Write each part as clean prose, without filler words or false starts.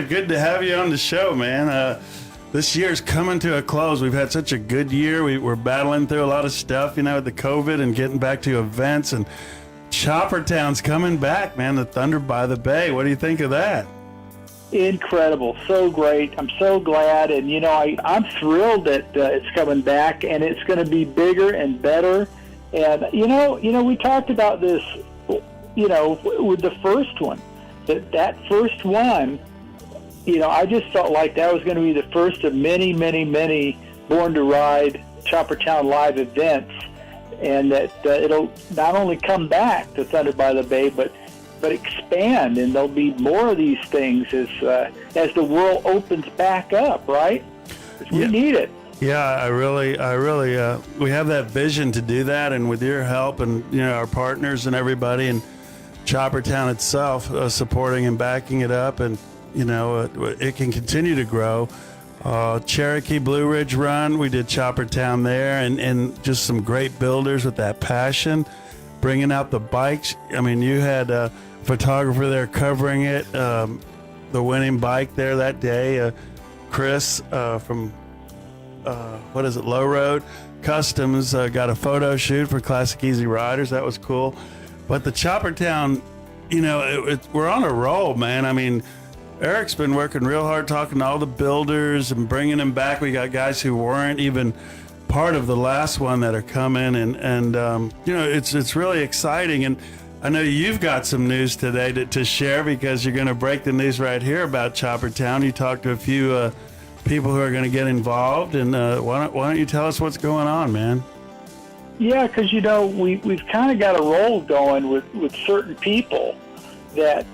good to have you on the show, man. This year's coming to a close. We've had such a good year. We're battling through a lot of stuff, with the COVID and getting back to events. And Choppertown's coming back, man. The Thunder by the Bay. What do you think of that? Incredible. So great. I'm so glad. And, I'm thrilled that it's coming back, and it's going to be bigger and better. And, we talked about this, with the first one. That first one, I just felt like that was going to be the first of many, many, many Born to Ride Choppertown live events, and that it'll not only come back to Thunder by the Bay, but expand, and there'll be more of these things as the world opens back up, right? 'Cause we need it. Yeah, I really, we have that vision to do that, and with your help and our partners and everybody, and Choppertown itself supporting and backing it up, and it can continue to grow. Cherokee Blue Ridge Run, we did Choppertown there, and just some great builders with that passion, bringing out the bikes. I mean, you had a photographer there covering it, the winning bike there that day, Chris from Low Road Customs got a photo shoot for Classic Easy Riders. That was cool. But the Choppertown, we're on a roll, man. I mean, Eric's been working real hard talking to all the builders and bringing them back. We got guys who weren't even part of the last one that are coming, and it's really exciting. And I know you've got some news today to share, because you're going to break the news right here about Choppertown. You talked to a few people who are going to get involved, and why don't you tell us what's going on, man? Yeah, because we've kind of got a roll going with certain people that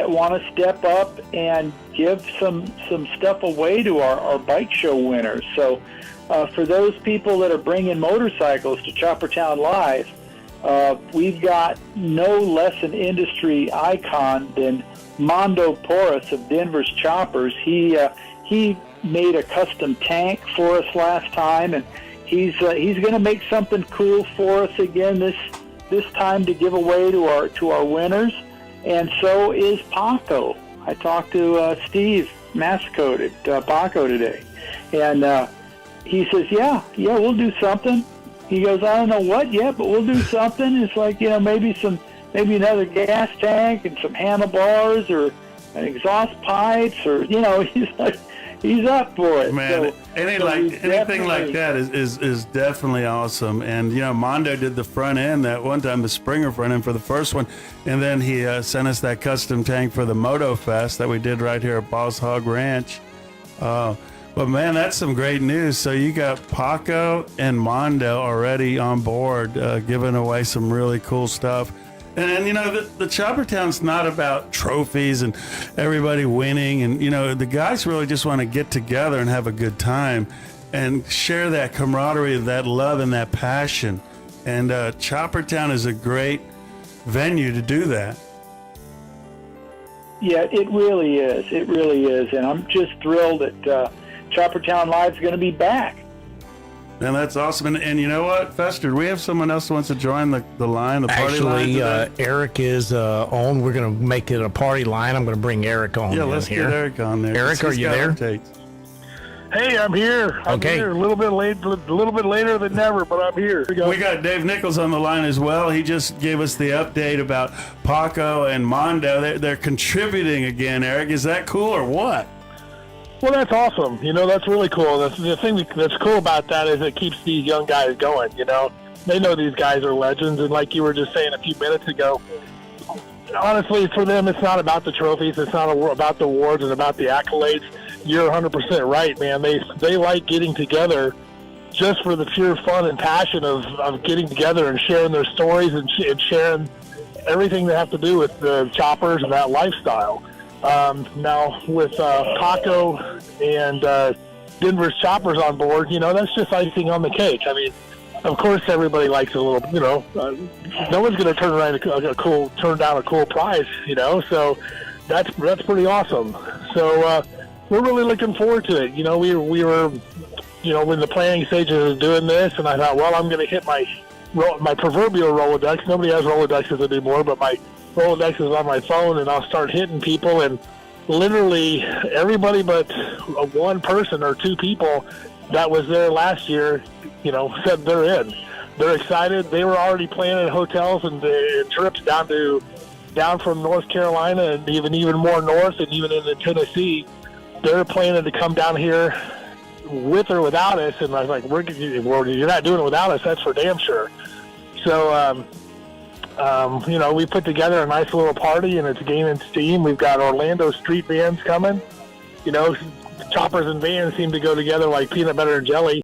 want to step up and give some stuff away to our bike show winners. So for those people that are bringing motorcycles to Choppertown Live, we've got no less an industry icon than Mondo Porras of Denver's Choppers. He made a custom tank for us last time, and he's going to make something cool for us again this time to give away to our winners. And so is Paco. I talked to Steve Massicote at Paco today, and he says, yeah, we'll do something. He goes, I don't know what yet, but we'll do something. It's like, maybe another gas tank and some handlebars or an exhaust pipes, or he's like, he's up for it. Man, anything like that is definitely awesome. And Mondo did the front end that one time, the Springer front end for the first one, and then he sent us that custom tank for the Moto Fest that we did right here at Boss Hog Ranch. But man, that's some great news. So you got Paco and Mondo already on board, giving away some really cool stuff. And the Choppertown's not about trophies and everybody winning. And, the guys really just want to get together and have a good time and share that camaraderie, that love and that passion. And Choppertown is a great venue to do that. Yeah, it really is. It really is. And I'm just thrilled that Choppertown Live is going to be back. And that's awesome. And you know what, Fester, do we have someone else who wants to join the line, the party line? Actually, Eric is on. We're going to make it a party line. I'm going to bring Eric on. Yeah, let's here. Get Eric on there. Eric, are you there? Hey, I'm here. I'm here. A little bit later than never, but I'm here. We got Dave Nichols on the line as well. He just gave us the update about Paco and Mondo. They're contributing again, Eric. Is that cool or what? Well, that's awesome. That's really cool. The thing that's cool about that is it keeps these young guys going. They know these guys are legends, and like you were just saying a few minutes ago, honestly, for them, it's not about the trophies. It's not about the awards and about the accolades. You're 100% right, man. They like getting together just for the pure fun and passion of getting together and sharing their stories and sharing everything they have to do with the choppers and that lifestyle. Now, with Paco and Denver's Choppers on board, that's just icing on the cake. I mean, of course, everybody likes a little, no one's going to turn around turn down a cool prize, so that's pretty awesome. So we're really looking forward to it. We were, in the planning stages of doing this, and I thought, well, I'm going to hit my proverbial Rolodex. Nobody has Rolodexes anymore, but my Rolodex is on my phone, and I'll start hitting people and literally everybody but one person or two people that was there last year, said they're in. They're excited. They were already planning hotels and trips down from North Carolina and even more north and even into Tennessee. They're planning to come down here with or without us. And I was like, you're not doing it without us. That's for damn sure. So, we put together a nice little party, and it's gaining steam. We've got Orlando street bands coming. Choppers and vans seem to go together like peanut butter and jelly.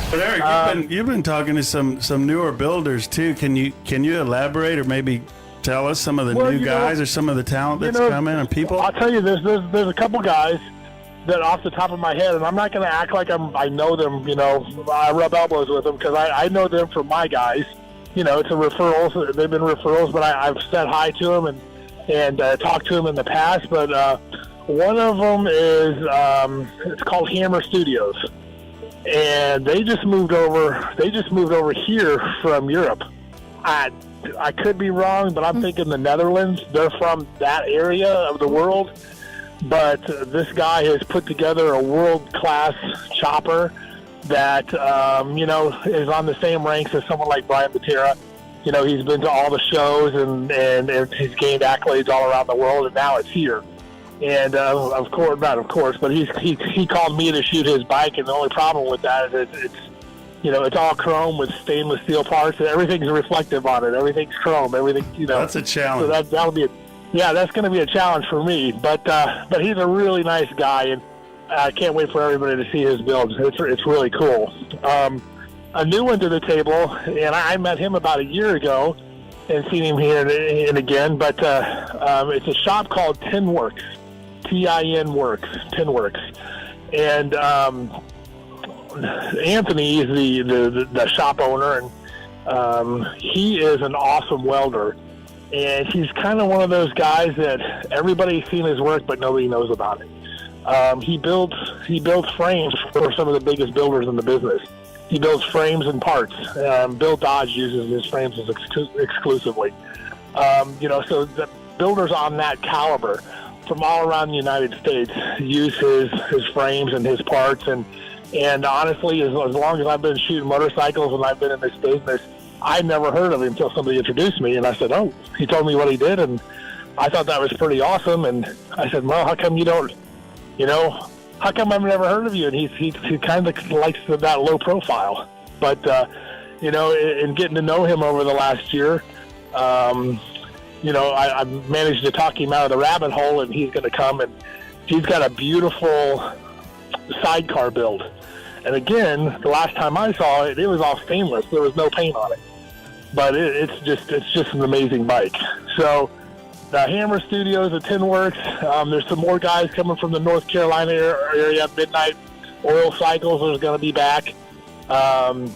But Eric, you've been talking to some newer builders too. Can you elaborate or maybe tell us some of the new guys or some of the talent that's coming and people? I'll tell you, there's a couple guys that off the top of my head, and I'm not going to act like I know them. I rub elbows with them because I know them from my guys. It's a referrals. They've been referrals, but I've said hi to them and talked to them in the past. But one of them is it's called Hammer Studios, and they just moved over. They just moved over here from Europe. I could be wrong, but I'm thinking the Netherlands. They're from that area of the world. But this guy has put together a world-class chopper that, is on the same ranks as someone like Brian Batera. He's been to all the shows and he's gained accolades all around the world, and now it's here. And, of course, not of course, but he called me to shoot his bike, and the only problem with that is it's all chrome with stainless steel parts, and everything's reflective on it. Everything's chrome. Everything, That's a challenge. So that'll be that's going to be a challenge for me. But he's a really nice guy, and I can't wait for everybody to see his build. It's really cool. A new one to the table, and I met him about a year ago and seen him here and again. But it's a shop called Tinworks, T-I-N-Works, Tinworks, and Anthony is the shop owner, and he is an awesome welder. And he's kind of one of those guys that everybody's seen his work, but nobody knows about it. He builds frames for some of the biggest builders in the business. He builds frames and parts. Bill Dodge uses his frames exclusively. So the builders on that caliber from all around the United States use his frames and his parts. And honestly, as long as I've been shooting motorcycles and I've been in this business, I never heard of him until somebody introduced me, and I said, "Oh," he told me what he did, and I thought that was pretty awesome. And I said, "Well, how come you don't? How come I've never heard of you?" And he kind of likes that low profile. But in getting to know him over the last year, I managed to talk him out of the rabbit hole, and he's going to come, and he's got a beautiful sidecar build. And again, the last time I saw it, it was all stainless. There was no paint on it. But it's just an amazing bike. So the Hammer Studios at Tinworks. There's some more guys coming from the North Carolina area. Midnight Oil Cycles is going to be back. Low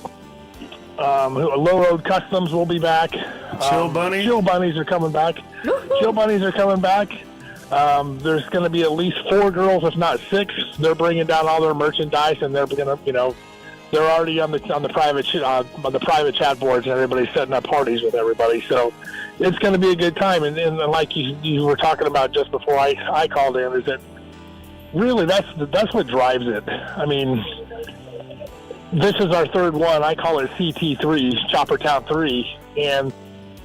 Road Customs will be back. Chill Bunny? Chill Bunnies are coming back. Chill Bunnies are coming back. There's going to be at least 4 girls, if not 6. They're bringing down all their merchandise, and they're going to, they're already on the private chat boards, and everybody's setting up parties with everybody. So it's going to be a good time. And like you were talking about just before I called in, is that really that's what drives it. I mean, this is our third one. I call it CT3, Choppertown 3, and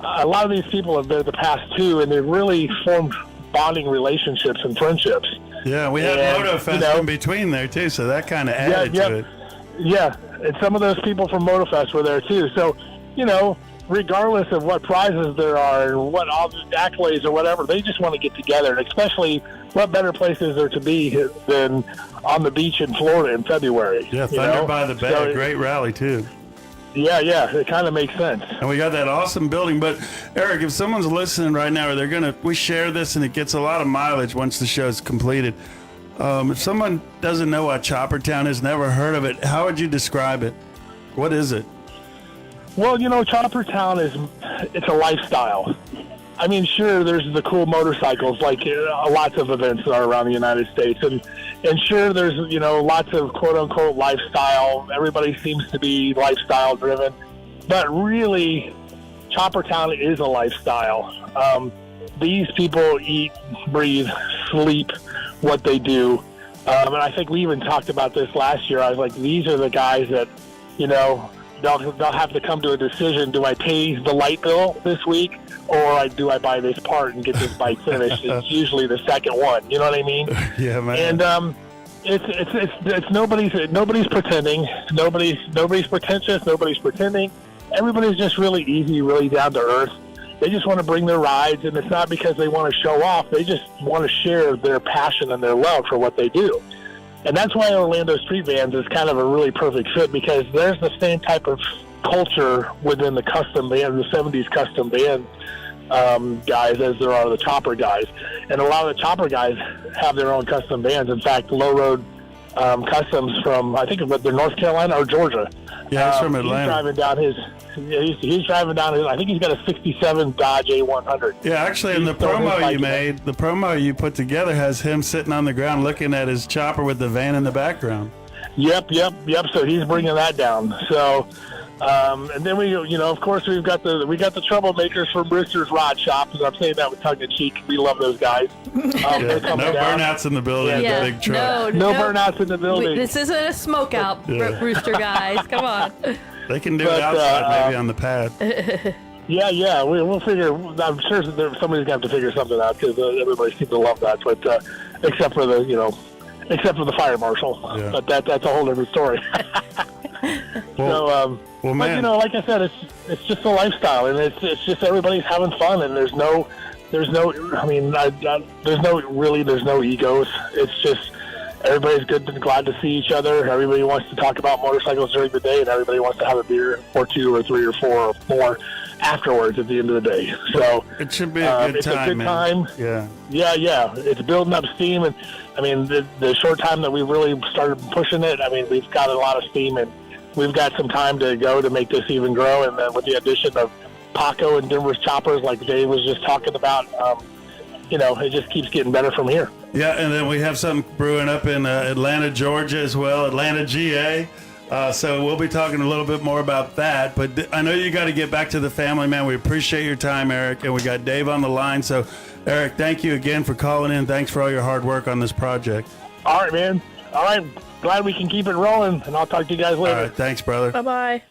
a lot of these people have been at the past 2, and they've really formed bonding relationships and friendships. Yeah, we had MotoFest in between there too, so that kind of added to it. Yeah, and some of those people from MotoFest were there too. So, regardless of what prizes there are and what all the accolades or whatever, they just want to get together. And especially, what better place is there to be than on the beach in Florida in February? Yeah, Thunder by the Bay, great rally too. Yeah, it kind of makes sense. And we got that awesome building. But Eric, if someone's listening right now, or we share this and it gets a lot of mileage once the show's completed. If someone doesn't know what Choppertown is, never heard of it, how would you describe it? What is it? Well, Choppertown it's a lifestyle. I mean, sure, there's the cool motorcycles, like lots of events are around the United States. And sure, there's, lots of quote-unquote lifestyle. Everybody seems to be lifestyle-driven. But really, Choppertown is a lifestyle. These people eat, breathe, sleep what they do. And I think we even talked about this last year. I was like, these are the guys that, they'll have to come to a decision. Do I pay the light bill this week, or do I buy this part and get this bike finished? It's usually the second one. You know what I mean? Yeah, man. And it's nobody's pretending. Nobody's pretentious. Nobody's pretending. Everybody's just really easy, really down to earth. They just want to bring their rides, and it's not because they want to show off. They just want to share their passion and their love for what they do. And that's why Orlando Street Vans is kind of a really perfect fit, because there's the same type of culture within the custom band, the 70s custom band guys, as there are the chopper guys. And a lot of the chopper guys have their own custom bands. In fact, Low Road Customs from, I think, they're North Carolina or Georgia. Yeah, he's from Atlanta. He's driving down his, I think he's got a 67 Dodge A100. Yeah, actually, in the promo you put together has him sitting on the ground looking at his chopper with the van in the background. Yep. So he's bringing that down. So, and then we, of course, we got the troublemakers from Brewster's Rod Shop, and I'm saying that with tongue in cheek. We love those guys. No burnouts in the building. Yeah. The big truck. No burnouts in the building. This isn't a smoke out, Brewster guys. Come on. They can do it outside, maybe on the pad. Yeah. We'll figure. I'm sure somebody's gonna have to figure something out, because everybody seems to love that. But except for the fire marshal. Yeah. But that's a whole different story. Well, man. But like I said, it's just a lifestyle, and it's just everybody's having fun, and there's no egos. It's just everybody's good and glad to see each other. Everybody wants to talk about motorcycles during the day, and everybody wants to have a beer or two or three or four or more afterwards at the end of the day. So it should be a good time. It's a good time. Yeah. It's building up steam, and I mean, the short time that we really started pushing it, I mean, we've got a lot of steam, and we've got some time to go to make this even grow. And then with the addition of Paco and Denver's choppers, like Dave was just talking about, it just keeps getting better from here. Yeah, and then we have something brewing up in Atlanta, Georgia as well, Atlanta, GA. So we'll be talking a little bit more about that. But I know you got to get back to the family, man. We appreciate your time, Eric. And we got Dave on the line. So, Eric, thank you again for calling in. Thanks for all your hard work on this project. All right, man. All right. Glad we can keep it rolling, and I'll talk to you guys later. All right. Thanks, brother. Bye-bye.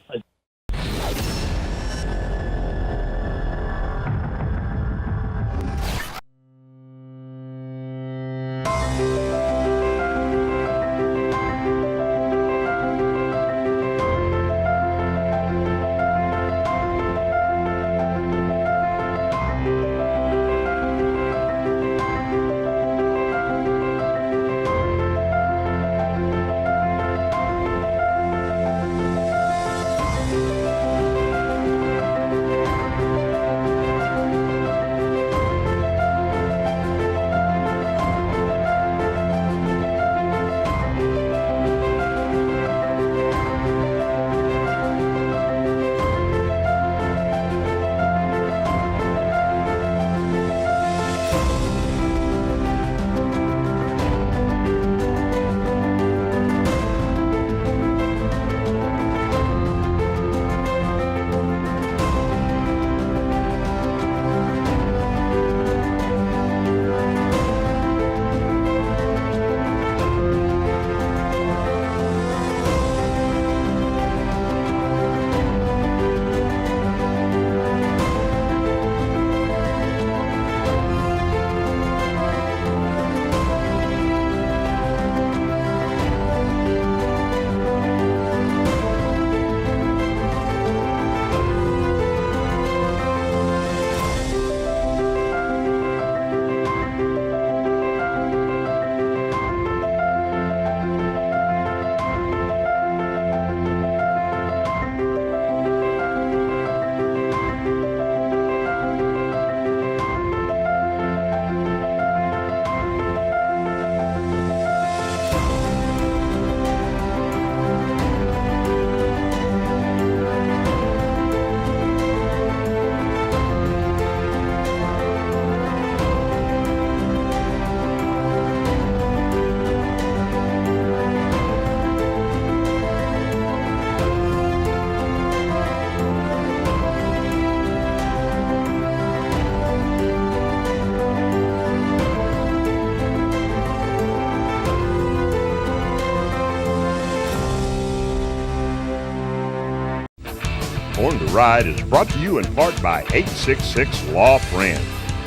Ride is brought to you in part by 866 Law Fran.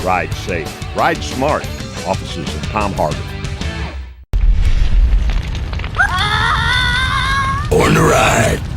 Ride safe, ride smart. Offices in Palm Harbor. On the ride.